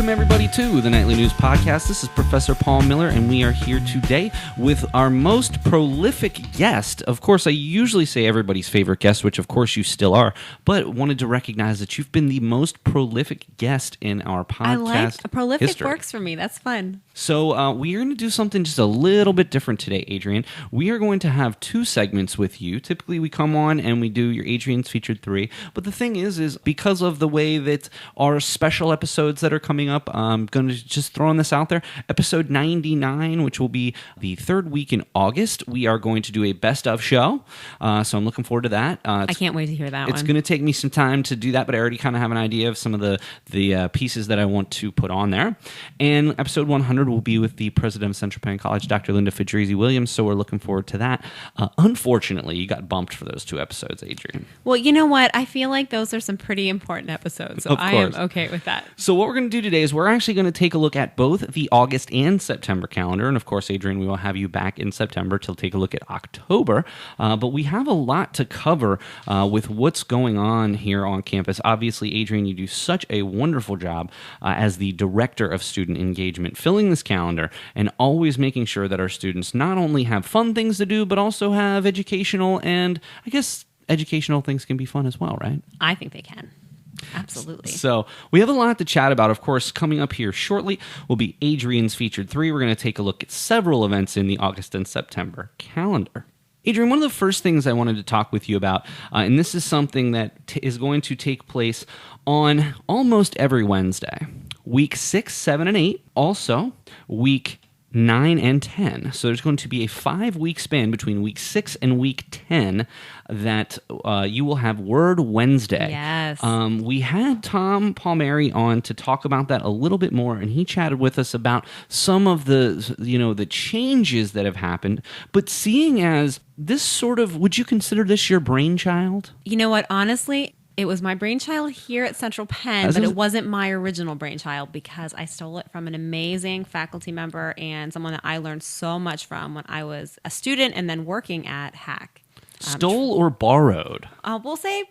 Welcome, everybody, to the Nightly News Podcast. This is Professor Paul Miller, and we are here today with our most prolific guest. Of course, I usually say everybody's favorite guest, which, of course, you still are, but wanted to recognize that you've been the most prolific guest in our podcast I like prolific history. Works for me. That's fun. So we are going to do something just a little bit different today, Adrienne. We are going to have two segments with you. Typically, we come on and we do your Adrienne's Featured 3. But the thing is because of the way that our special episodes that are coming up, I'm going to just throwing this out there. Episode 99, which will be the third week in August, we are going to do a best of show. So I'm looking forward to that. I can't wait to hear that It's one. going to take me some time to do that, but I already kind of have an idea of some of the pieces that I want to put on there. And episode 100 will be with the president of Central Penn College, Dr. Linda Fedrizi-Williams, so we're looking forward to that. Unfortunately, you got bumped for those two episodes, Adrienne. Well, you know what? I feel like those are some pretty important episodes, so I am okay with that. So what we're going to do today is we're actually going to take a look at both the August and September calendar, and of course, Adrienne, we will have you back in September to take a look at October, but we have a lot to cover with what's going on here on campus. Obviously, Adrienne, you do such a wonderful job as the Director of Student Engagement, filling this calendar and always making sure that our students not only have fun things to do, but also have educational, and I guess educational things can be fun as well, right? I think they can. Absolutely. So we have a lot to chat about. Of course, coming up here shortly will be Adrienne's Featured 3. We're going to take a look at several events in the August and September calendar. Adrienne, one of the first things I wanted to talk with you about, and this is something that is going to take place on almost every Wednesday. Week 6, 7, and 8. Also, week 9 and 10. So there's going to be a 5-week span between week 6 and week 10 that you will have Word Wednesday. Yes. We had Tom Palmieri on to talk about that a little bit more, and he chatted with us about some of the changes that have happened. But seeing as this sort of, would you consider this your brainchild? You know what? Honestly, it was my brainchild here at Central Penn, but it wasn't my original brainchild because I stole it from an amazing faculty member and someone that I learned so much from when I was a student and then working at HAC. Stole or borrowed? We'll say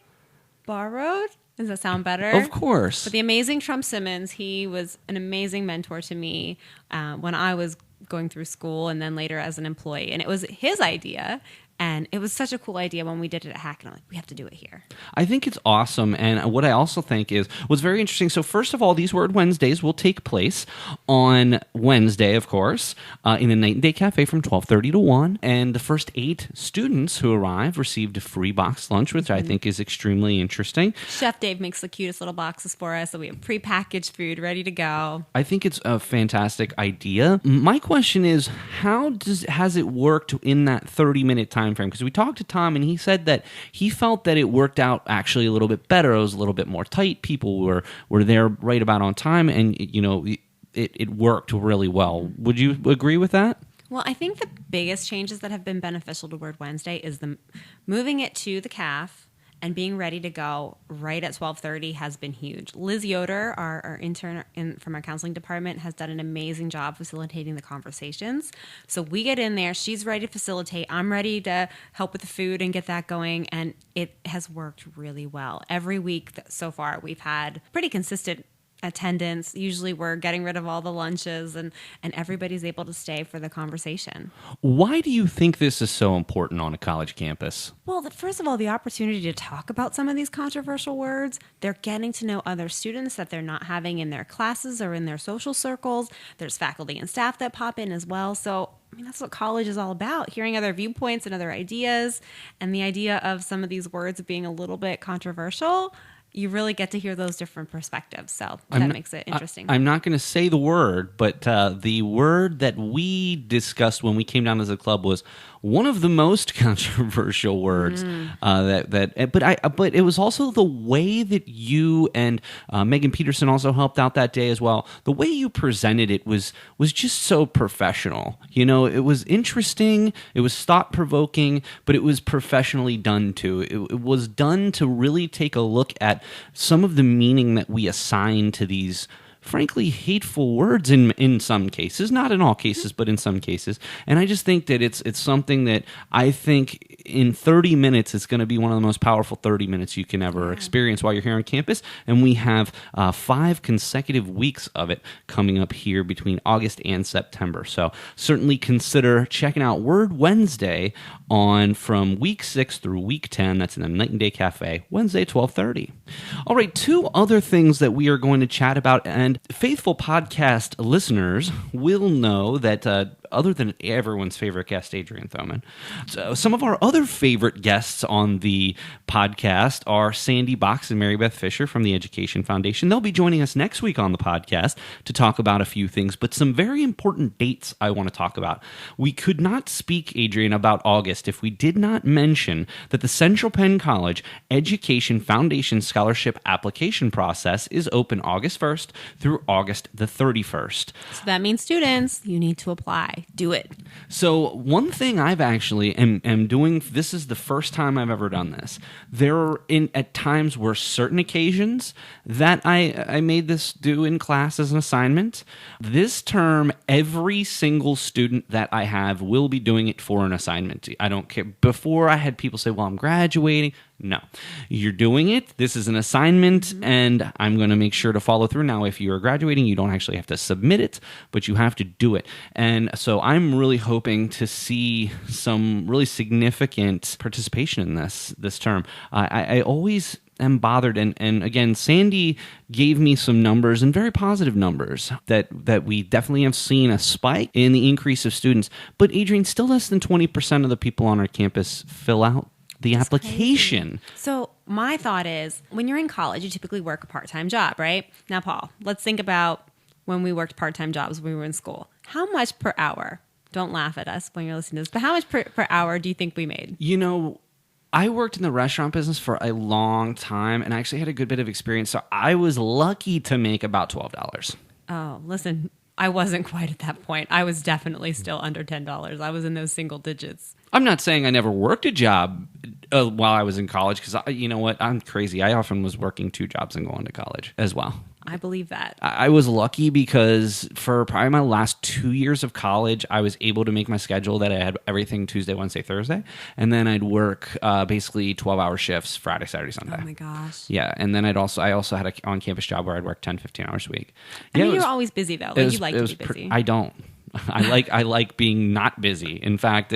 borrowed. Does that sound better? Of course. But the amazing Trump Simmons, he was an amazing mentor to me when I was going through school and then later as an employee. And it was his idea. And it was such a cool idea when we did it at HAC, and I'm like, we have to do it here. I think it's awesome, and what I also think was very interesting. So first of all, these Word Wednesdays will take place on Wednesday, of course, in the Night and Day Cafe from 12:30 to 1, and the first 8 students who arrive received a free box lunch, which I think is extremely interesting. Chef Dave makes the cutest little boxes for us, so we have prepackaged food ready to go. I think it's a fantastic idea. My question is, has it worked in that 30-minute time frame? Because we talked to Tom and he said that he felt that it worked out actually a little bit better. It was a little bit more tight. People were there right about on time, and it worked really well. Would you agree with that? Well, I think the biggest changes that have been beneficial to Word Wednesday is the moving it to the CAF and being ready to go right at 12:30 has been huge. Liz Yoder, our intern from our counseling department, has done an amazing job facilitating the conversations. So we get in there, she's ready to facilitate, I'm ready to help with the food and get that going, and it has worked really well. Every week so far, we've had pretty consistent attendance. Usually we're getting rid of all the lunches and everybody's able to stay for the conversation. Why do you think this is so important on a college campus? Well, first of all, the opportunity to talk about some of these controversial words. They're getting to know other students that they're not having in their classes or in their social circles. There's faculty and staff that pop in as well. So, I mean, that's what college is all about, hearing other viewpoints and other ideas. And the idea of some of these words being a little bit controversial, you really get to hear those different perspectives. So that makes it interesting. I'm not going to say the word, but the word that we discussed when we came down as a club was one of the most controversial words. But it was also the way that you and Megan Peterson also helped out that day as well. The way you presented it was just so professional. It was interesting. It was thought-provoking, but it was professionally done too. It was done to really take a look at some of the meaning that we assign to these frankly hateful words in some cases, not in all cases, but in some cases. And I just think that it's something that I think in 30 minutes is going to be one of the most powerful 30 minutes you can ever experience while you're here on campus. And we have 5 consecutive weeks of it coming up here between August and September. So certainly consider checking out Word Wednesday on from week 6 through week 10. That's in the Night and Day Cafe, Wednesday, 12:30. All right, 2 other things that we are going to chat about, and faithful podcast listeners will know that other than everyone's favorite guest, Adrienne Thoman, so some of our other favorite guests on the podcast are Sandy Box and Mary Beth Fisher from the Education Foundation. They'll be joining us next week on the podcast to talk about a few things, but some very important dates I want to talk about. We could not speak, Adrienne, about August if we did not mention that the Central Penn College Education Foundation Scholarship application process is open August 1st through August the 31st. So that means students, you need to apply. Do it. So one thing I've actually am doing, this is the first time I've ever done this. There are at times were certain occasions that I made this due in class as an assignment. This term, every single student that I have will be doing it for an assignment. I don't care. Before I had people say, well, I'm graduating. No, you're doing it. This is an assignment, and I'm going to make sure to follow through. Now, if you're graduating, you don't actually have to submit it, but you have to do it. And so I'm really hoping to see some really significant participation in this term. I always am bothered, and again, Sandy gave me some numbers, and very positive numbers, that we definitely have seen a spike in the increase of students. But Adrienne, still less than 20% of the people on our campus fill out the application. Crazy. So my thought is, when you're in college, you typically work a part-time job, right? Now, Paul, let's think about when we worked part-time jobs when we were in school. How much per hour? Don't laugh at us when you're listening to this, but how much per hour do you think we made? You know, I worked in the restaurant business for a long time, and I actually had a good bit of experience, so I was lucky to make about $12. Oh, listen, I wasn't quite at that point. I was definitely still under $10. I was in those single digits. I'm not saying I never worked a job while I was in college, because you know what? I'm crazy. I often was working 2 jobs and going to college as well. I believe that. I was lucky because for probably my last 2 years of college, I was able to make my schedule that I had everything Tuesday, Wednesday, Thursday. And then I'd work basically 12-hour shifts Friday, Saturday, Sunday. Oh, my gosh. Yeah. And then I also had an on-campus job where I'd work 10, 15 hours a week. I mean, you were always busy, though. Like, you like to be busy. I don't. I like being not busy. In fact,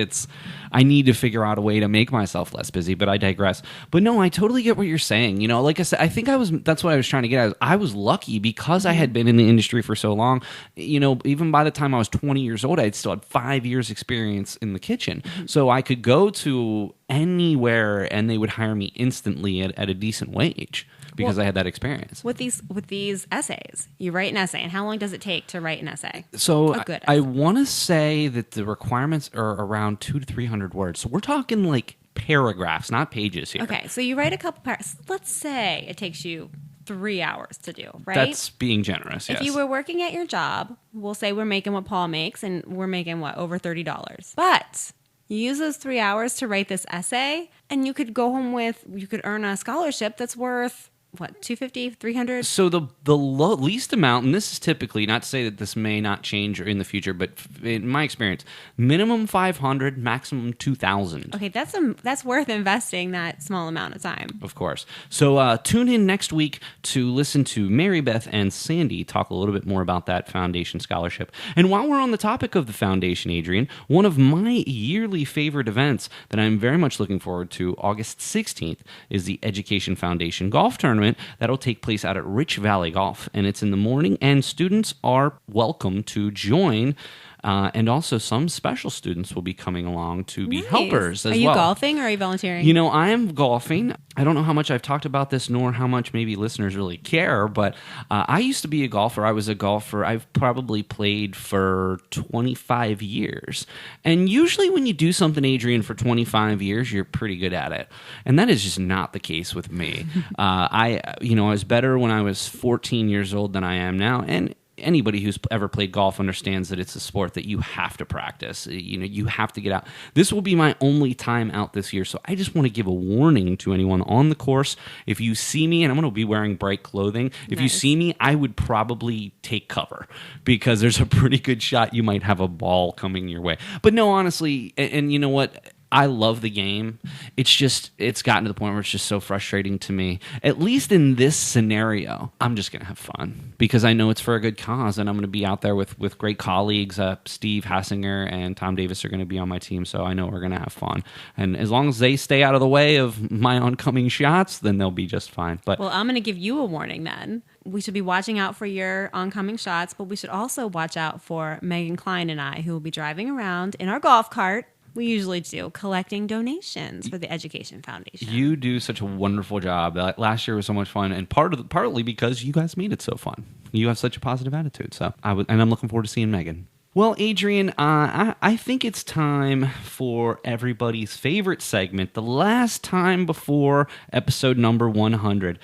I need to figure out a way to make myself less busy, but I digress. But no, I totally get what you're saying. You know, like I said, I think that's what I was trying to get at. I was lucky because I had been in the industry for so long. You know, even by the time I was 20 years old, I still had 5 years experience in the kitchen. So I could go to anywhere and they would hire me instantly at a decent wage. Because I had that experience. With these essays, you write an essay, and how long does it take to write an essay? So A good I essay. want to say that the requirements are around 200 to 300 words. So we're talking like paragraphs, not pages here. Okay, so you write a couple paragraphs. Let's say it takes you 3 hours to do, right? That's being generous, yes. If you were working at your job, we'll say we're making what Paul makes, and we're making, over $30. But you use those 3 hours to write this essay, and you could earn a scholarship that's worth, what, $250, $300? So the least amount, and this is typically, not to say that this may not change in the future, but in my experience, minimum $500, maximum $2,000. Okay, that's worth investing that small amount of time. Of course. So tune in next week to listen to Mary Beth and Sandy talk a little bit more about that foundation scholarship. And while we're on the topic of the foundation, Adrienne, one of my yearly favorite events that I'm very much looking forward to, August 16th, is the Education Foundation Golf Tournament. That'll take place out at Rich Valley Golf, and it's in the morning, and students are welcome to join. And also some special students will be coming along to be helpers as well. Are you golfing or are you volunteering? You know, I am golfing. I don't know how much I've talked about this, nor how much maybe listeners really care, but I used to be a golfer. I was a golfer. I've probably played for 25 years. And usually when you do something, Adrienne, for 25 years, you're pretty good at it. And that is just not the case with me. I was better when I was 14 years old than I am now. And anybody who's ever played golf understands that it's a sport that you have to practice. You have to get out. This will be my only time out this year, so I just want to give a warning to anyone on the course. If you see me, and I'm going to be wearing bright clothing, if you see me, I would probably take cover because there's a pretty good shot you might have a ball coming your way. But no, honestly, and you know what? I love the game. It's gotten to the point where it's just so frustrating to me. At least in this scenario, I'm just going to have fun because I know it's for a good cause, and I'm going to be out there with great colleagues. Steve Hassinger and Tom Davis are going to be on my team, so I know we're going to have fun. And as long as they stay out of the way of my oncoming shots, then they'll be just fine. But well, I'm going to give you a warning then. We should be watching out for your oncoming shots, but we should also watch out for Megan Klein and I, who will be driving around in our golf cart. We usually do, collecting donations for the Education Foundation. You do such a wonderful job. Last year was so much fun, and partly because you guys made it so fun. You have such a positive attitude, and I'm looking forward to seeing Megan. Well, Adrienne, I think it's time for everybody's favorite segment, the last time before episode number 100,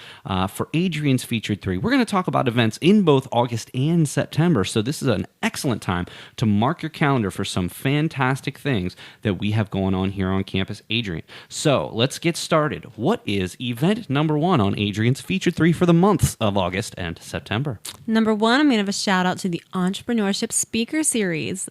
for Adrienne's Featured 3. We're going to talk about events in both August and September, so this is an excellent time to mark your calendar for some fantastic things that we have going on here on campus, Adrienne. So let's get started. What is event number 1 on Adrienne's Featured 3 for the months of August and September? Number 1, I'm going to have a shout out to the Entrepreneurship Series.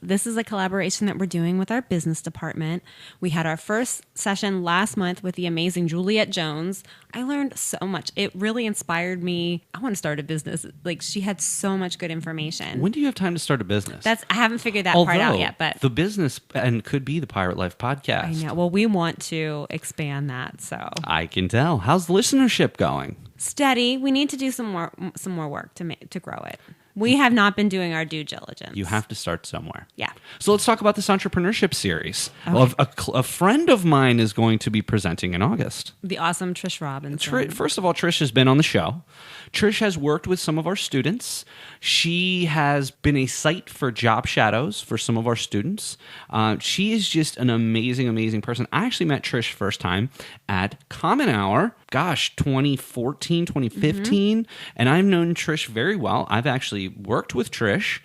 This is a collaboration that we're doing with our business department. We had our first session last month with the amazing Juliet Jones. I learned so much. It really inspired me. I want to start a business. Like, she had so much good information. When do you have time to start a business? I haven't figured that part out yet, but the business and could be the Pirate Life podcast. I know. Well, we want to expand that, so I can tell. How's the listenership going? Steady. We need to do some more work to grow it. We have not been doing our due diligence. You have to start somewhere. Yeah. So let's talk about this Entrepreneurship Series. Okay. A friend of mine is going to be presenting in August. The awesome Trish Robinson. First of all, Trish has been on the show. Trish has worked with some of our students. She has been a site for job shadows for some of our students. She is just an amazing, amazing person. I actually met Trish first time at Common Hour, 2014, 2015. And I've known Trish very well. I've actually worked with Trish.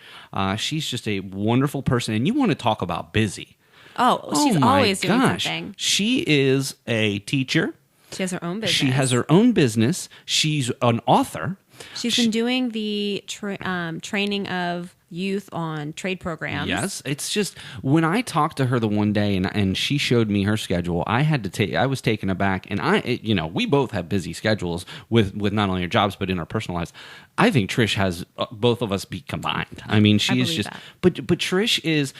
She's just a wonderful person. And you want to talk about busy. She's always doing something. She is a teacher. She has her own business. She has her own business. She's an author. She's been doing the training of youth on trade programs. Yes, it's just when I talked to her the one day and she showed me her schedule, I was taken aback, and we both have busy schedules with not only our jobs but in our personal lives. I think Trish has both of us be combined. I mean, she is just that. But Trish is.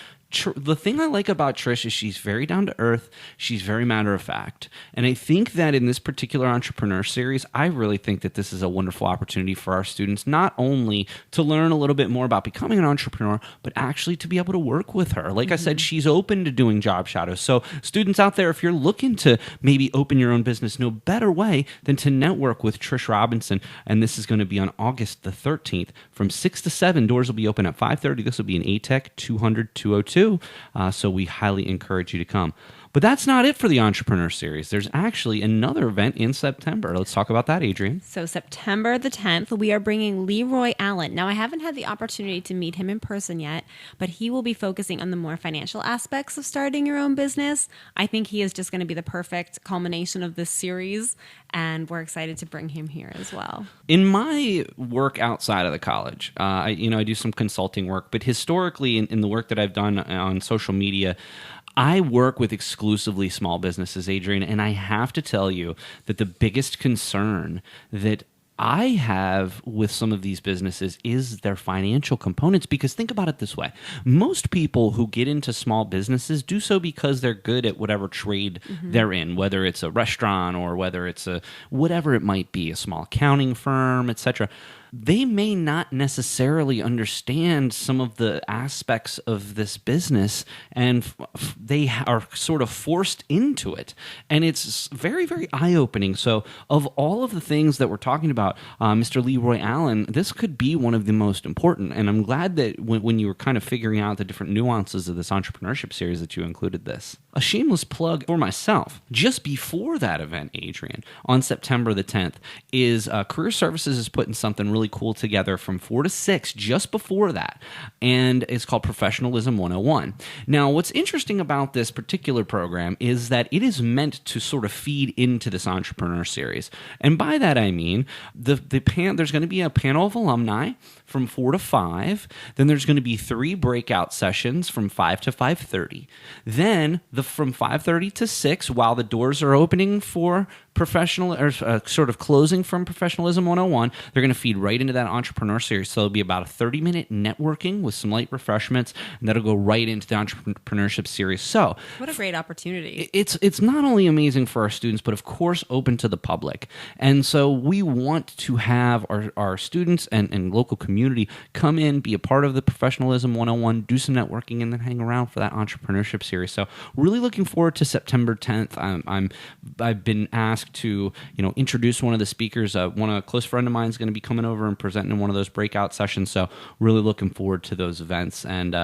The thing I like about Trish is she's very down to earth. She's very matter of fact. And I think that in this particular Entrepreneur Series, I really think that this is a wonderful opportunity for our students, not only to learn a little bit more about becoming an entrepreneur, but actually to be able to work with her. Like I said, she's open to doing job shadows. So students out there, if you're looking to maybe open your own business, no better way than to network with Trish Robinson. And this is going to be on August the 13th from 6 to 7. Doors will be open at 5:30. This will be in ATEC 200-202. So we highly encourage you to come. But that's not it for the Entrepreneur Series. There's actually another event in September. Let's talk about that, Adrienne. So September the 10th, we are bringing Leroy Allen. Now, I haven't had the opportunity to meet him in person yet, but he will be focusing on the more financial aspects of starting your own business. I think he is just going to be the perfect culmination of this series, and we're excited to bring him here as well. In my work outside of the college, I do some consulting work, but historically in the work that I've done on social media, I work with exclusively small businesses, Adrienne, and I have to tell you that the biggest concern that I have with some of these businesses is their financial components, because think about it this way. Most people who get into small businesses do so because they're good at whatever trade they're in, whether it's a restaurant or whether it's whatever it might be, a small accounting firm, etc. They may not necessarily understand some of the aspects of this business, and they are sort of forced into it. And it's very, very eye-opening. So of all of the things that we're talking about, Mr. Leroy Allen, this could be one of the most important. And I'm glad that when you were kind of figuring out the different nuances of this entrepreneurship series that you included this. A shameless plug for myself. Just before that event, Adrienne, on September the 10th, is Career Services is putting something really really cool together from 4 to 6 just before that, and it's called Professionalism 101. Now, what's interesting about this particular program is that it is meant to sort of feed into this Entrepreneur Series. And by that I mean there's going to be a panel of alumni from 4 to 5. Then there's going to be 3 breakout sessions from 5 to 5:30. Then from 5:30 to 6, while the doors are opening for sort of closing from Professionalism 101, they're going to feed right into that Entrepreneur Series. So it'll be about a 30-minute networking with some light refreshments, and that'll go right into the Entrepreneurship Series. So what a great opportunity. It's not only amazing for our students, but of course open to the public. And so we want to have our students and local community come in, be a part of the Professionalism 101, do some networking, and then hang around for that Entrepreneurship Series. So really looking forward to September 10th. I've been asked to introduce one of the speakers. A close friend of mine is going to be coming over and presenting in one of those breakout sessions. So really looking forward to those events. And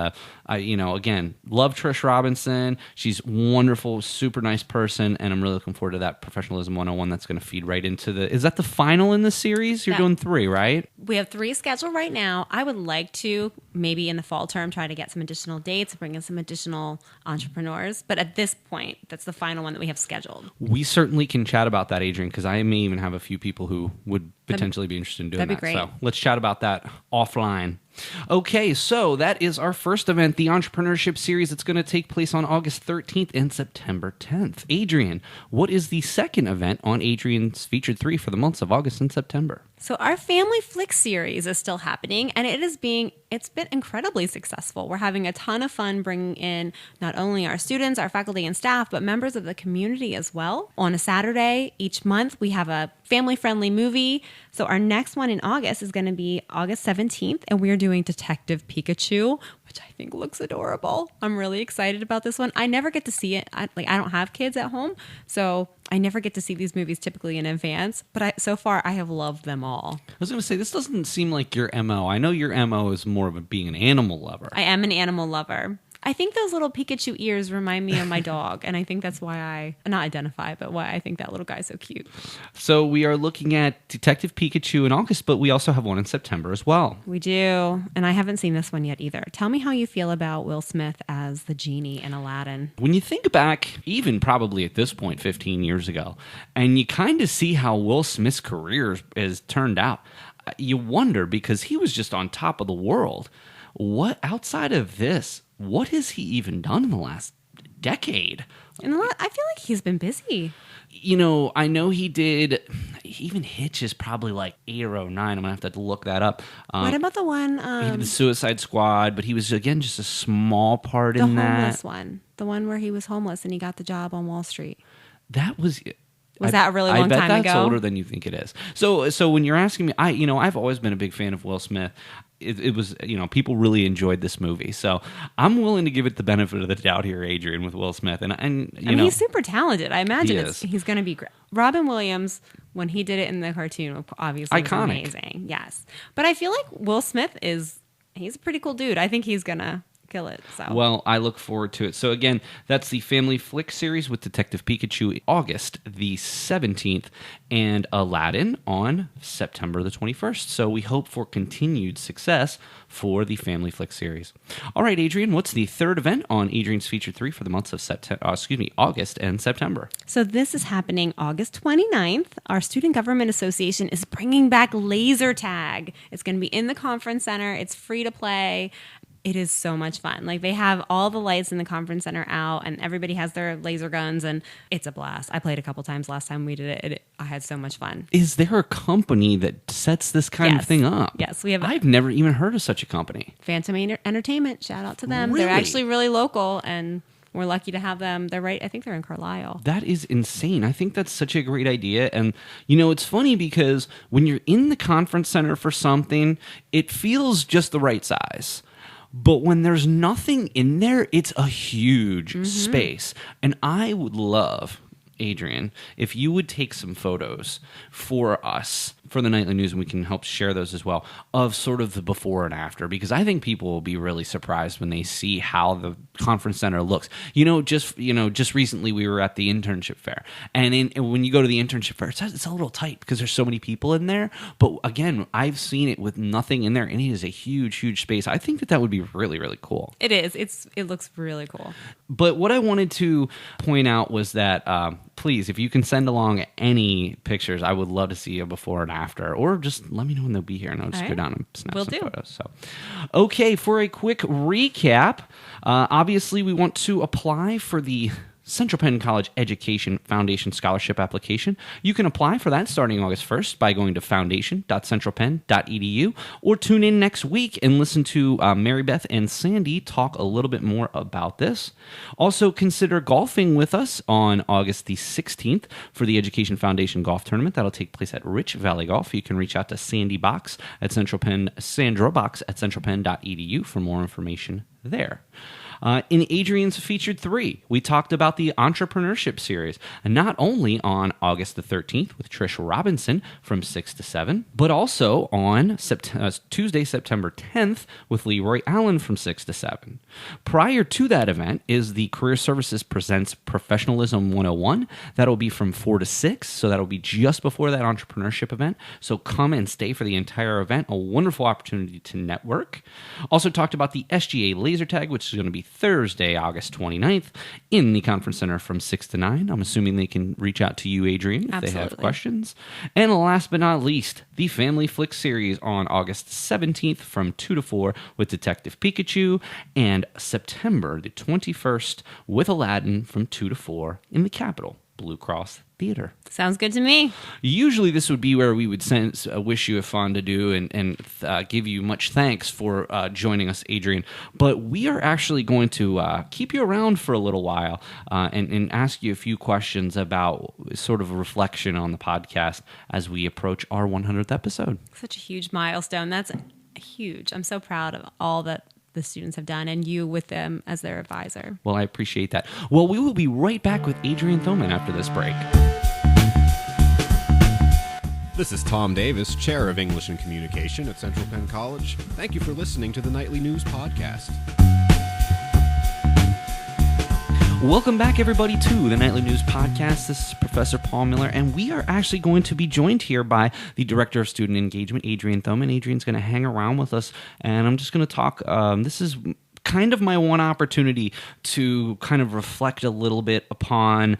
again, love Trish Robinson. She's wonderful, super nice person, and I'm really looking forward to that Professionalism 101 that's going to feed right into is that the final in the series? You're doing 3, right? We have 3 scheduled right now. I would like to maybe in the fall term try to get some additional dates, bring in some additional entrepreneurs. But at this point, that's the final one that we have scheduled. We certainly can chat about that, Adrienne, because I may even have a few people who would potentially be interested in doing that. That'd be great. So let's chat about that offline. Okay, so that is our first event, the Entrepreneurship Series. It's going to take place on August 13th and September 10th. Adrienne, what is the second event on Adrienne's featured 3 for the months of August and September? So our Family Flick series is still happening, and it's been incredibly successful. We're having a ton of fun bringing in not only our students, our faculty and staff, but members of the community as well. On a Saturday each month, we have a family-friendly movie. So our next one in August is going to be August 17th, and we are doing Detective Pikachu, which I think looks adorable. I'm really excited about this one. I never get to see it. I don't have kids at home, so I never get to see these movies typically in advance, but so far I have loved them all. I was going to say, this doesn't seem like your MO. I know your MO is more of being an animal lover. I am an animal lover. I think those little Pikachu ears remind me of my dog, and I think that's why I think that little guy's so cute. So we are looking at Detective Pikachu in August, but we also have one in September as well. We do, and I haven't seen this one yet either. Tell me how you feel about Will Smith as the genie in Aladdin. When you think back, even probably at this point 15 years ago, and you kind of see how Will Smith's career has turned out, you wonder, because he was just on top of the world. What outside of this, what has he even done in the last decade? I feel like he's been busy. I know he did. Even Hitch is probably like 8 or 9. I'm going to have to look that up. What about the one? He did the Suicide Squad, but he was, again, just a small part in that. The homeless one. The one where he was homeless and he got the job on Wall Street. That was... Was that a really long time ago? I bet that's older than you think it is. So when you're asking me, I've always been a big fan of Will Smith. It was, people really enjoyed this movie. So I'm willing to give it the benefit of the doubt here, Adrienne, with Will Smith. And he's super talented. I imagine he's going to be great. Robin Williams, when he did it in the cartoon, obviously was amazing. Yes. But I feel like Will Smith he's a pretty cool dude. I think he's going to kill it. So. Well, I look forward to it. So again, that's the Family Flick series with Detective Pikachu August the 17th and Aladdin on September the 21st. So we hope for continued success for the Family Flick series. All right, Adrienne, what's the third event on Adrienne's feature 3 for the months of August and September? So this is happening August 29th. Our Student Government Association is bringing back laser tag. It's going to be in the conference center. It's free to play. It is so much fun. Like, they have all the lights in the conference center out, and everybody has their laser guns, and it's a blast. I played a couple times last time we did it. I had so much fun. Is there a company that sets this kind of thing up? Yes, we have. I've never even heard of such a company. Phantom Entertainment. Shout out to them. Really? They're actually really local, and we're lucky to have them. They're right. I think they're in Carlisle. That is insane. I think that's such a great idea. And, it's funny because when you're in the conference center for something, it feels just the right size. But when there's nothing in there, it's a huge space. And I would love, Adrienne, if you would take some photos for us for the Nightly News, and we can help share those as well, of sort of the before and after, because I think people will be really surprised when they see how the conference center looks. Just recently we were at the internship fair, and when you go to the internship fair, it's a little tight because there's so many people in there. But again, I've seen it with nothing in there, and it is a huge, huge space. I think that would be really, really cool. It is. It looks really cool. But what I wanted to point out was that, please, if you can send along any pictures, I would love to see a before and after, or just let me know when they'll be here, and I'll just go down and snap some photos. So, okay, for a quick recap, obviously we want to apply for the Central Penn College Education Foundation Scholarship application. You can apply for that starting August 1st by going to foundation.centralpenn.edu, or tune in next week and listen to Mary Beth and Sandy talk a little bit more about this. Also, consider golfing with us on August the 16th for the Education Foundation Golf Tournament. That'll take place at Rich Valley Golf. You can reach out to Sandy Box at Central Penn, Sandra Box at centralpenn.edu for more information there. In Adrienne's Featured 3, we talked about the Entrepreneurship Series, and not only on August the 13th with Trish Robinson from 6 to 7, but also on Tuesday, September 10th with Leroy Allen from 6 to 7. Prior to that event is the Career Services Presents Professionalism 101. That'll be from 4 to 6, so that'll be just before that entrepreneurship event. So come and stay for the entire event. A wonderful opportunity to network. Also talked about the SGA Laser Tag, which is going to be Thursday, August 29th in the Conference Center from 6 to 9. I'm assuming they can reach out to you, Adrienne, if they have questions. And last but not least, the Family Flick Series on August 17th from 2 to 4 with Detective Pikachu, and September the 21st with Aladdin from 2 to 4 in the Capitol Blue Cross Theater. Sounds good to me. Usually this would be where we would wish you a fondue and give you much thanks for joining us, Adrienne. But we are actually going to keep you around for a little while and ask you a few questions about sort of a reflection on the podcast as we approach our 100th episode. Such a huge milestone. That's huge. I'm so proud of all that the students have done, and you with them as their advisor. Well, I appreciate that. Well, we will be right back with Adrienne Thoman after this break. This is Tom Davis, Chair of English and Communication at Central Penn College. Thank you for listening to the Nightly News Podcast. Welcome back, everybody, to the Nightly News Podcast. This is Professor Paul Miller, and we are actually going to be joined here by the Director of Student Engagement, Adrienne Thoman. Adrienne's going to hang around with us, and I'm just going to talk. This is kind of my one opportunity to kind of reflect a little bit upon,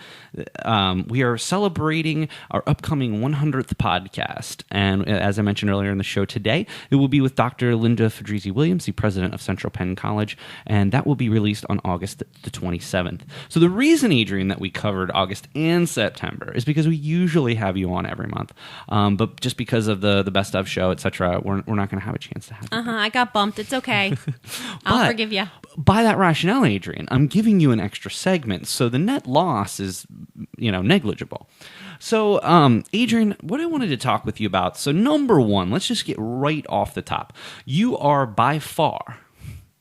we are celebrating our upcoming 100th podcast. And as I mentioned earlier in the show today, it will be with Dr. Linda Fedrizzi-Williams, the president of Central Penn College, and that will be released on August the 27th. So the reason, Adrienne, that we covered August and September is because we usually have you on every month. But just because of the best of show, etc., we're not going to have a chance to have you. I got bumped. It's okay. I'll forgive you. By that rationale, Adrienne, I'm giving you an extra segment, so the net loss is, negligible. So, Adrienne, what I wanted to talk with you about, so number one, let's just get right off the top. You are by far,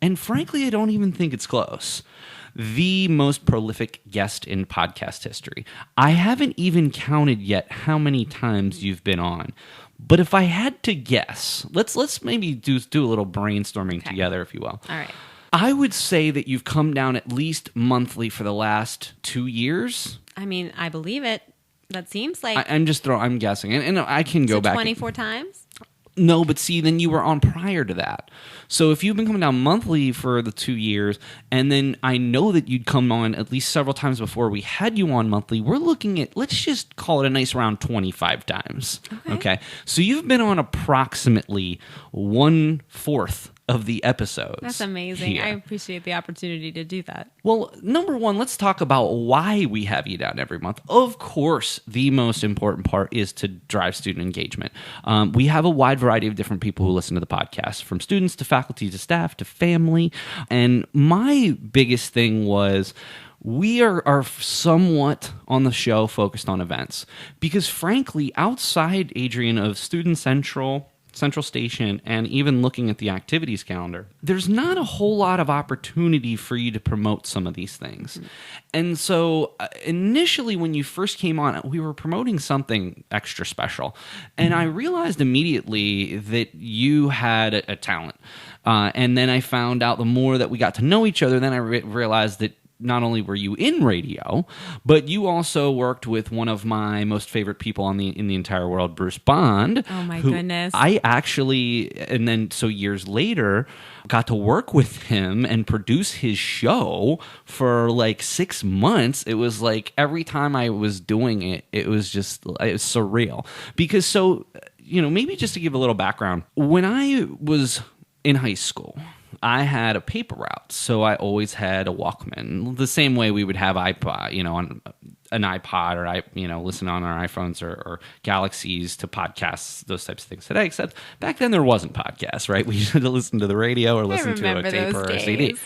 and frankly, I don't even think it's close, the most prolific guest in podcast history. I haven't even counted yet how many times you've been on. But if I had to guess, let's maybe do a little brainstorming together, if you will. All right. I would say that you've come down at least monthly for the last 2 years. I mean, I believe it. That seems like... I'm guessing. And I can go back. 24 times? No, but see, then you were on prior to that. So if you've been coming down monthly for the 2 years, and then I know that you'd come on at least several times before we had you on monthly, we're looking at, let's just call it a nice round 25 times. Okay? So you've been on approximately 1/4 of the episodes. That's amazing. Here. I appreciate the opportunity to do that. Well, number one, let's talk about why we have you down every month. Of course, the most important part is to drive student engagement. We have a wide variety of different people who listen to the podcast, from students to faculty to staff to family. And my biggest thing was, we are somewhat on the show focused on events. Because frankly, outside, Adrienne, of Student Central, Central Station and even looking at the activities calendar, there's not a whole lot of opportunity for you to promote some of these things. And so initially when you first came on, we were promoting something extra special. And I realized immediately that you had a talent. And then I found out the more that we got to know each other, then I realized that not only were you in radio, but you also worked with one of my most favorite people in the entire world, Bruce Bond. Oh my goodness. I actually, and then so years later, got to work with him and produce his show for like 6 months. It was like every time I was doing it, it was surreal. Because so, maybe just to give a little background, when I was in high school, I had a paper route, so I always had a Walkman. The same way we would have iPod, on an iPod, or listen on our iPhones or Galaxies to podcasts, those types of things today. Except back then there wasn't podcasts, right? We had to listen to the radio or listen to a tape or a CD.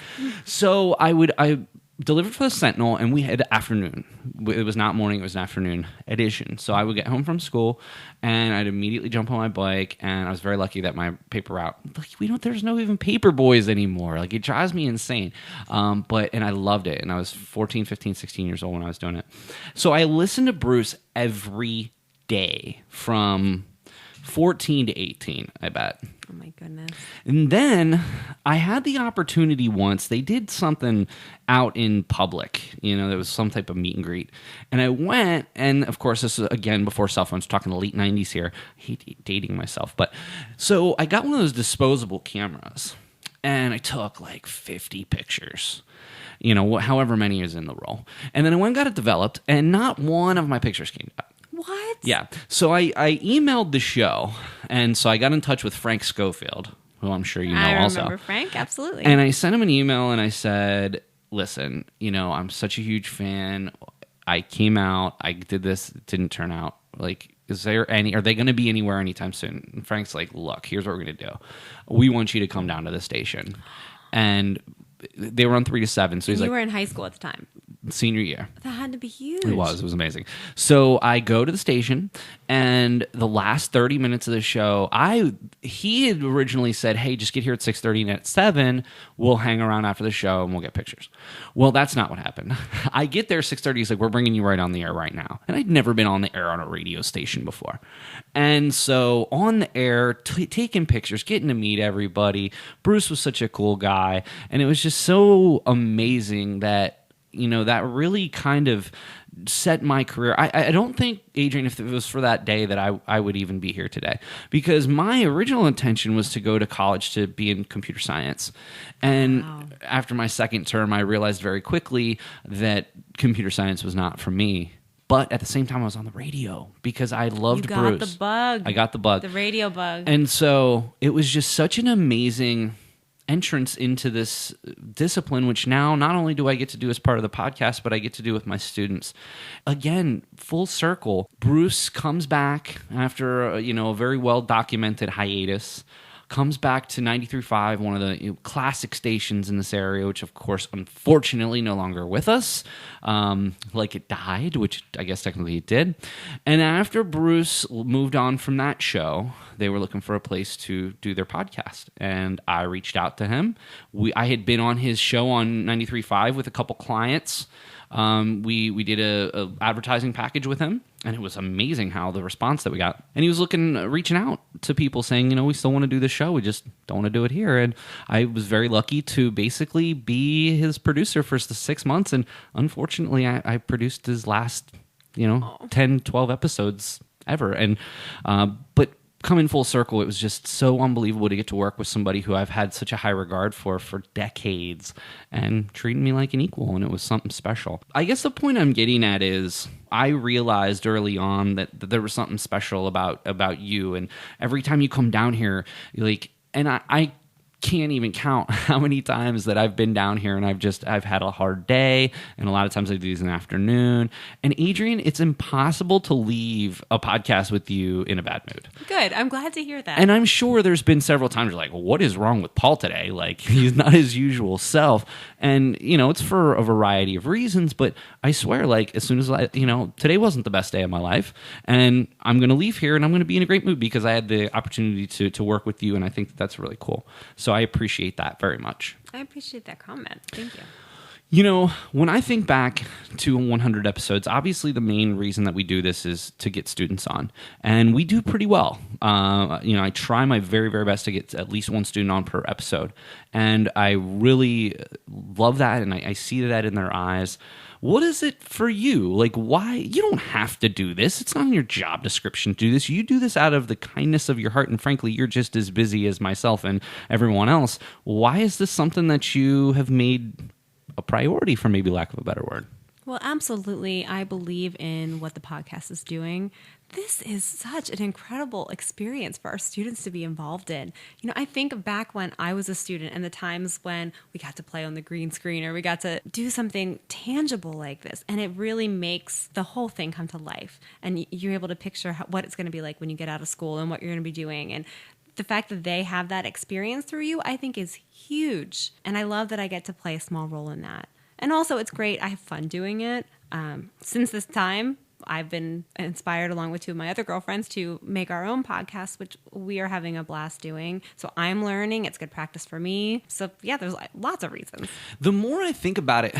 So I delivered for the Sentinel, and we had afternoon. It was not morning; it was an afternoon edition. So I would get home from school, and I'd immediately jump on my bike. And I was very lucky that my paper route, there's no even paper boys anymore. Like, it drives me insane. And I loved it. And I was 14, 15, 16 years old when I was doing it. So I listened to Bruce every day from 14 to 18, I bet. Oh my goodness. And then I had the opportunity once. They did something out in public. There was some type of meet and greet. And I went, and of course, this is, again, before cell phones, talking the late 90s here. I hate dating myself. But so I got one of those disposable cameras, and I took like 50 pictures. However many is in the roll. And then I went and got it developed, and not one of my pictures came out. What? Yeah. So I emailed the show, and so I got in touch with Frank Schofield, who I'm sure you know also. I remember Frank, absolutely. And I sent him an email, and I said, listen, I'm such a huge fan. I came out, I did this, it didn't turn out. Like, are they going to be anywhere anytime soon? And Frank's like, look, here's what we're going to do. We want you to come down to the station. And they were on 3 to 7. So he's you were in high school at the time. Senior year. That had to be huge. It was amazing. So I go to the station, and the last 30 minutes of the show, he had originally said, hey, just get here at 6:30, and at 7, we'll hang around after the show, and we'll get pictures. Well, that's not what happened. I get there 6:30, he's like, we're bringing you right on the air right now. And I'd never been on the air on a radio station before. And so on the air, taking pictures, getting to meet everybody. Bruce was such a cool guy, and it was just so amazing that that really kind of set my career. I don't think, Adrienne, if it was for that day, that I would even be here today. Because my original intention was to go to college to be in computer science. And after my second term, I realized very quickly that computer science was not for me. But at the same time, I was on the radio because I loved Bruce. You got the bug. I got the bug. The radio bug. And so it was just such an amazing entrance into this discipline, which now not only do I get to do as part of the podcast, but I get to do with my students. Again, full circle. Bruce comes back after a very well documented hiatus. Comes back to 93.5, one of the classic stations in this area, which, of course, unfortunately no longer with us. Like it died, which I guess technically it did. And after Bruce moved on from that show, they were looking for a place to do their podcast. And I reached out to him. I had been on his show on 93.5 with a couple clients. We did a advertising package with him, and it was amazing how the response that we got. And he was reaching out to people saying, we still want to do this show, we just don't want to do it here. And I was very lucky to basically be his producer for the 6 months. And unfortunately, I produced his last, 10, 12 episodes ever. And but coming full circle, it was just so unbelievable to get to work with somebody who I've had such a high regard for decades and treating me like an equal, and it was something special. I guess the point I'm getting at is I realized early on that there was something special about you, and every time you come down here, and I can't even count how many times that I've been down here and I've had a hard day, and a lot of times I do these in the afternoon. And Adrienne, it's impossible to leave a podcast with you in a bad mood. Good. I'm glad to hear that. And I'm sure there's been several times you're like, what is wrong with Paul today? Like, he's not his usual self. And, it's for a variety of reasons, but I swear, like, as soon as today wasn't the best day of my life, and I'm going to leave here and I'm going to be in a great mood because I had the opportunity to work with you, and I think that's really cool. So I appreciate that very much. I appreciate that comment. Thank you. When I think back to 100 episodes, obviously the main reason that we do this is to get students on. And we do pretty well. I try my very, very best to get at least one student on per episode. And I really love that, and I see that in their eyes. What is it for you? Like, why? You don't have to do this. It's not in your job description to do this. You do this out of the kindness of your heart, and frankly, you're just as busy as myself and everyone else. Why is this something that you have made a priority, for maybe lack of a better word? Well, absolutely. I believe in what the podcast is doing. This is such an incredible experience for our students to be involved in. I think back when I was a student and the times when we got to play on the green screen or we got to do something tangible like this, and it really makes the whole thing come to life. And you're able to picture what it's going to be like when you get out of school and what you're going to be doing. And the fact that they have that experience through you, I think, is huge. And I love that I get to play a small role in that. And also, it's great. I have fun doing it. Since this time, I've been inspired, along with two of my other girlfriends, to make our own podcast, which we are having a blast doing. So I'm learning. It's good practice for me. So yeah, there's lots of reasons. The more I think about it,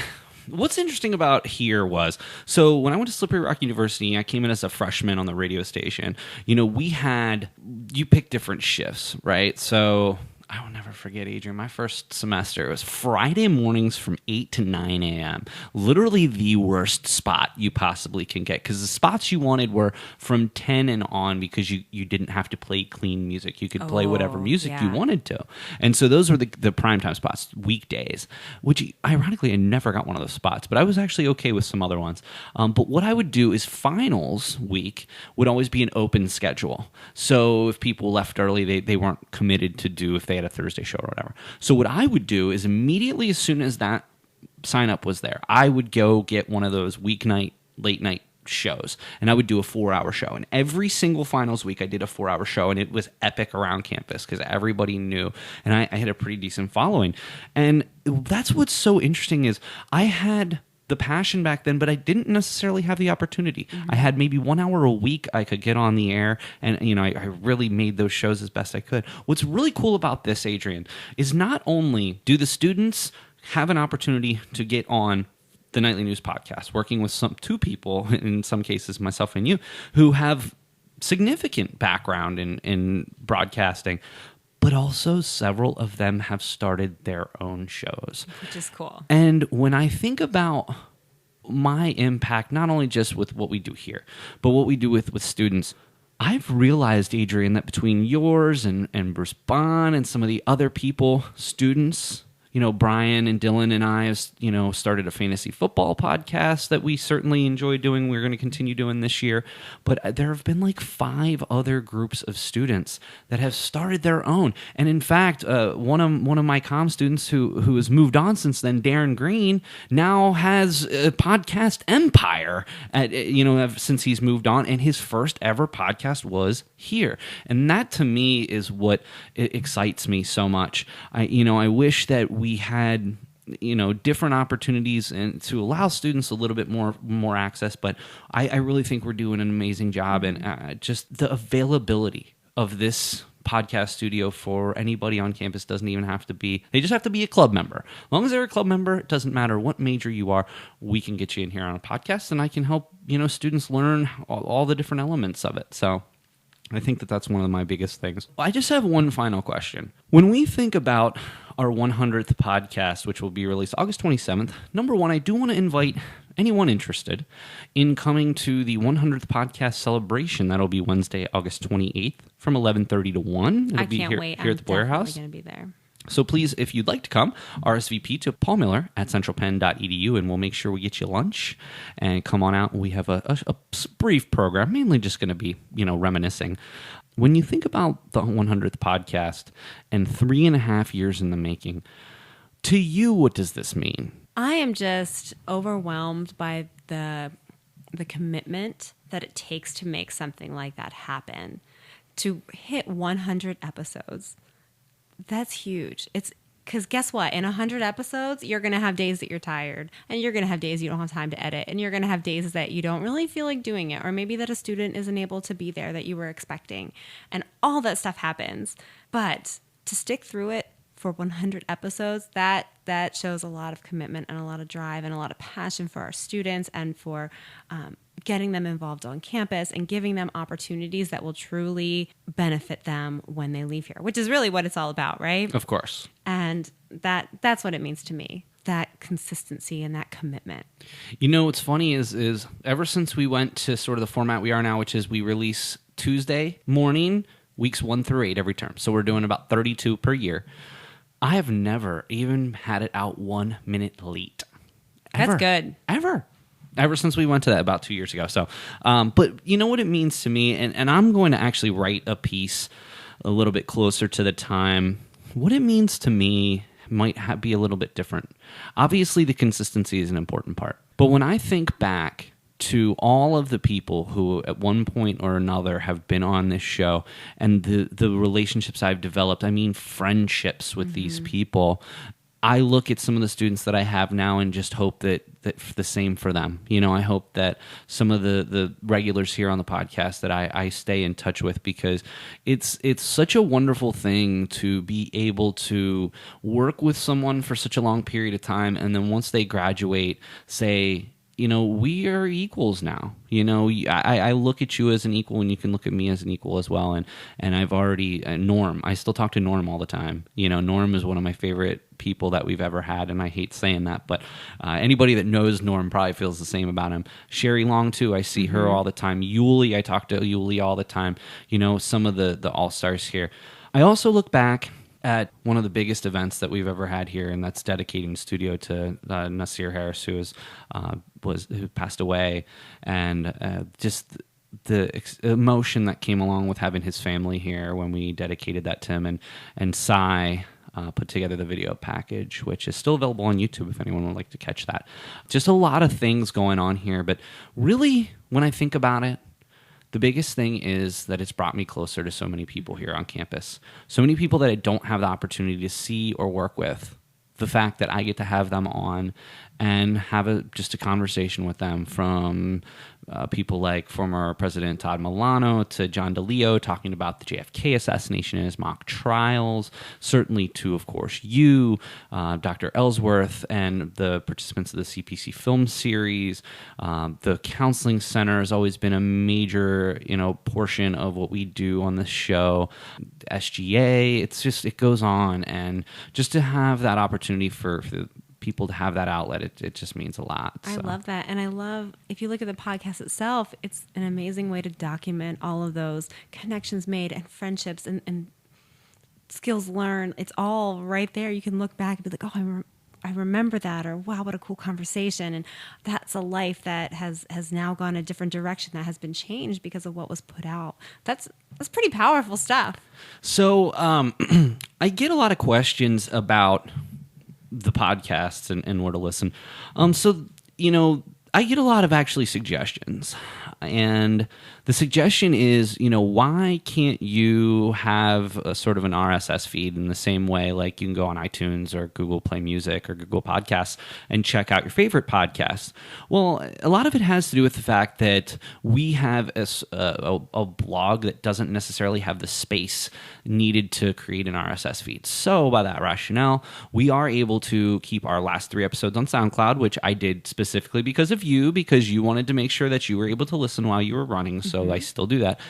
what's interesting about here was, so when I went to Slippery Rock University, I came in as a freshman on the radio station. You pick different shifts, right? So I will never forget, Adrienne, my first semester, it was Friday mornings from 8 to 9 a.m. Literally the worst spot you possibly can get, because the spots you wanted were from 10 and on, because you didn't have to play clean music. You could play whatever music you wanted to. And so those were the primetime spots, weekdays, which ironically I never got one of those spots, but I was actually okay with some other ones. But what I would do is finals week would always be an open schedule. So if people left early, they weren't committed to do if they had a Thursday show or whatever. So what I would do is immediately, as soon as that sign up was there, I would go get one of those weeknight, late night shows, and I would do a 4-hour show. And every single finals week I did a 4-hour show, and it was epic around campus because everybody knew, and I had a pretty decent following. And that's what's so interesting is I had the passion back then, but I didn't necessarily have the opportunity. I had maybe 1 hour a week I could get on the air, and I really made those shows as best I could. What's really cool about this, Adrienne, is not only do the students have an opportunity to get on the Nightly News podcast, working with two people, in some cases myself and you, who have significant background in broadcasting, but also several of them have started their own shows. Which is cool. And when I think about my impact, not only just with what we do here, but what we do with students, I've realized, Adrienne, that between yours and Bruce Bond and some of the other people, students, Brian and Dylan and I have, started a fantasy football podcast that we certainly enjoy doing. We're going to continue doing this year. But there have been like 5 other groups of students that have started their own. And in fact, one of my comm students who has moved on since then, Darren Green, now has a podcast empire since he's moved on. And his first ever podcast was here. And that to me is what excites me so much. I wish that we had different opportunities and to allow students a little bit more access, but I really think we're doing an amazing job, and just the availability of this podcast studio for anybody on campus doesn't even have to be, they just have to be a club member. As long as they're a club member, it doesn't matter what major you are, we can get you in here on a podcast, and I can help students learn all the different elements of it. So I think that's one of my biggest things. I just have one final question. When we think about our 100th podcast, which will be released August 27th, number one, I do want to invite anyone interested in coming to the 100th podcast celebration. That'll be Wednesday, August 28th from 11:30 to 1. It'll I be can't wait. Here at the Blair House. I'm definitely going to be there. So please, if you'd like to come, RSVP to Paul Miller at centralpenn.edu, and we'll make sure we get you lunch and come on out. We have a brief program, mainly just going to be, reminiscing. When you think about the 100th podcast and 3.5 years in the making, to you, what does this mean? I am just overwhelmed by the commitment that it takes to make something like that happen. To hit 100 episodes, that's huge. It's because guess what? In 100 episodes, you're going to have days that you're tired, and you're going to have days you don't have time to edit, and you're going to have days that you don't really feel like doing it, or maybe that a student isn't able to be there that you were expecting, and all that stuff happens. But to stick through it for 100 episodes, that shows a lot of commitment and a lot of drive and a lot of passion for our students and for getting them involved on campus and giving them opportunities that will truly benefit them when they leave here, which is really what it's all about, right? Of course. And that's what it means to me, that consistency and that commitment. What's funny is ever since we went to sort of the format we are now, which is we release Tuesday morning, weeks 1 through 8 every term. So we're doing about 32 per year. I have never even had it out 1 minute late. Ever. That's good. Ever since we went to that about 2 years ago. So, but you know what it means to me, and I'm going to actually write a piece a little bit closer to the time. What it means to me might be a little bit different. Obviously, the consistency is an important part. But when I think back to all of the people who at one point or another have been on this show and the relationships I've developed, I mean friendships with these people, I look at some of the students that I have now and just hope that the same for them. I hope that some of the regulars here on the podcast that I stay in touch with, because it's such a wonderful thing to be able to work with someone for such a long period of time, and then once they graduate, say, we are equals now. I look at you as an equal, and you can look at me as an equal as well. And I've already, Norm, I still talk to Norm all the time. Norm is one of my favorite people that we've ever had, and I hate saying that, but anybody that knows Norm probably feels the same about him. Sherry Long, too, I see her all the time. Yuli, I talk to Yuli all the time. Some of the all-stars here. I also look back at one of the biggest events that we've ever had here, and that's dedicating the studio to Nasir Harris, who passed away, and just the emotion that came along with having his family here when we dedicated that to him, and Sai put together the video package, which is still available on YouTube if anyone would like to catch that. Just a lot of things going on here, but really, when I think about it, the biggest thing is that it's brought me closer to so many people here on campus. So many people that I don't have the opportunity to see or work with. The fact that I get to have them on and have just a conversation with them, from people like former President Todd Milano to John DeLeo talking about the JFK assassination and his mock trials, certainly to, of course, you, Dr. Ellsworth, and the participants of the CPC film series. The counseling center has always been a major, portion of what we do on this show. SGA, it goes on, and just to have that opportunity for people to have that outlet, it just means a lot. I love that. And I love, if you look at the podcast itself, it's an amazing way to document all of those connections made and friendships and skills learned. It's all right there. You can look back and be like, oh, I remember that, or wow, what a cool conversation. And that's a life that has now gone a different direction, that has been changed because of what was put out. That's pretty powerful stuff. So I get a lot of questions about the podcasts and where to listen. I get a lot of actually suggestions. And the suggestion is, why can't you have a sort of an RSS feed in the same way, like you can go on iTunes or Google Play Music or Google Podcasts and check out your favorite podcasts? Well, a lot of it has to do with the fact that we have a blog that doesn't necessarily have the space needed to create an RSS feed. So by that rationale, we are able to keep our last 3 episodes on SoundCloud, which I did specifically because of you, because you wanted to make sure that you were able to listen while you were running. So I still do that.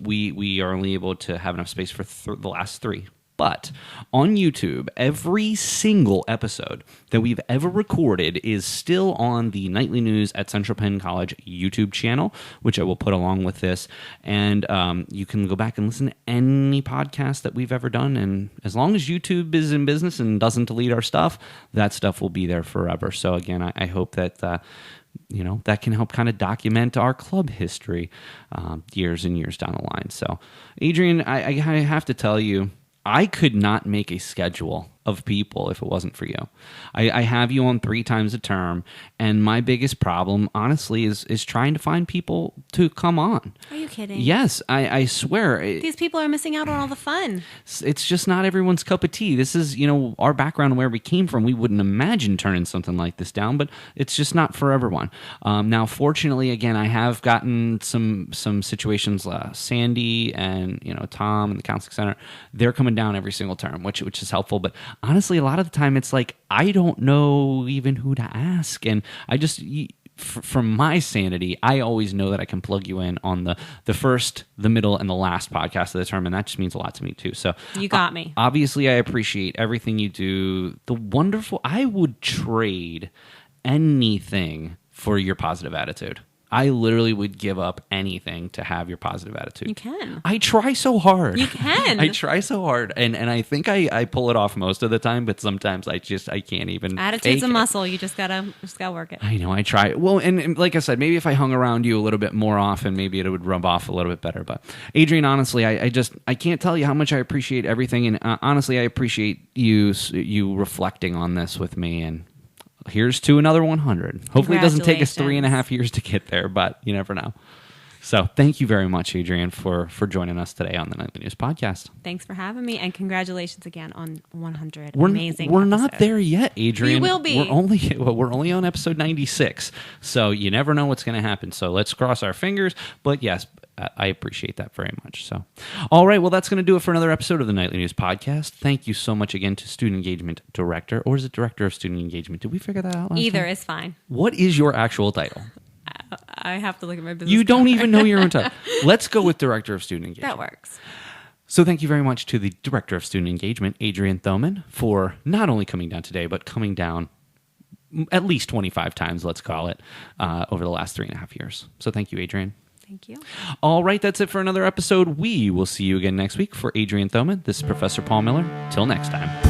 We are only able to have enough space for the last 3. But on YouTube, every single episode that we've ever recorded is still on the Nightly News at Central Penn College YouTube channel, which I will put along with this. And you can go back and listen to any podcast that we've ever done. And as long as YouTube is in business and doesn't delete our stuff, that stuff will be there forever. So again, I hope that that can help kind of document our club history years and years down the line. So, Adrienne, I have to tell you, I could not make a schedule of people if it wasn't for you. I have you on 3 times a term, and my biggest problem, honestly, is trying to find people to come on. Are you kidding? Yes, I swear. These people are missing out on all the fun. It's just not everyone's cup of tea. This is, our background and where we came from. We wouldn't imagine turning something like this down, but it's just not for everyone. Now, fortunately, again, I have gotten some situations. Sandy and Tom and the Counseling Center, they're coming down every single term, which is helpful. But honestly, a lot of the time, it's like I don't know even who to ask, and I just. From my sanity, I always know that I can plug you in on the first, the middle, and the last podcast of the term, and that just means a lot to me too. So you got me. Obviously, I appreciate everything you do. I would trade anything for your positive attitude. I literally would give up anything to have your positive attitude. You can. I try so hard. You can. I try so hard, and I think I pull it off most of the time, but sometimes I can't even. Attitude's a muscle. You just gotta work it. I know. I try. Well, and like I said, maybe if I hung around you a little bit more often, maybe it would rub off a little bit better. But Adrienne, honestly, I can't tell you how much I appreciate everything, and honestly, I appreciate you reflecting on this with me. And here's to another 100. Hopefully it doesn't take us 3.5 years to get there, but you never know. So thank you very much, Adrienne, for joining us today on the Nightly News Podcast. Thanks for having me, and congratulations again on 100 amazing We're episodes. Not there yet, Adrienne. We will be. We're only on episode 96, so you never know what's going to happen. So let's cross our fingers. But yes, I appreciate that very much. So, all right, well, that's going to do it for another episode of the Nightly News Podcast. Thank you so much again to Student Engagement Director, or is it Director of Student Engagement? Did we figure that out last Either time? Is fine. What is your actual title? I have to look at my business You don't card. even know your own title. Let's go with Director of Student Engagement. That works. So thank you very much to the Director of Student Engagement, Adrienne Thoman, for not only coming down today, but coming down at least 25 times, let's call it, over the last 3.5 years. So thank you, Adrienne. Thank you. All right, that's it for another episode. We will see you again next week. For Adrienne Thoman, this is Professor Paul Miller. Till next time.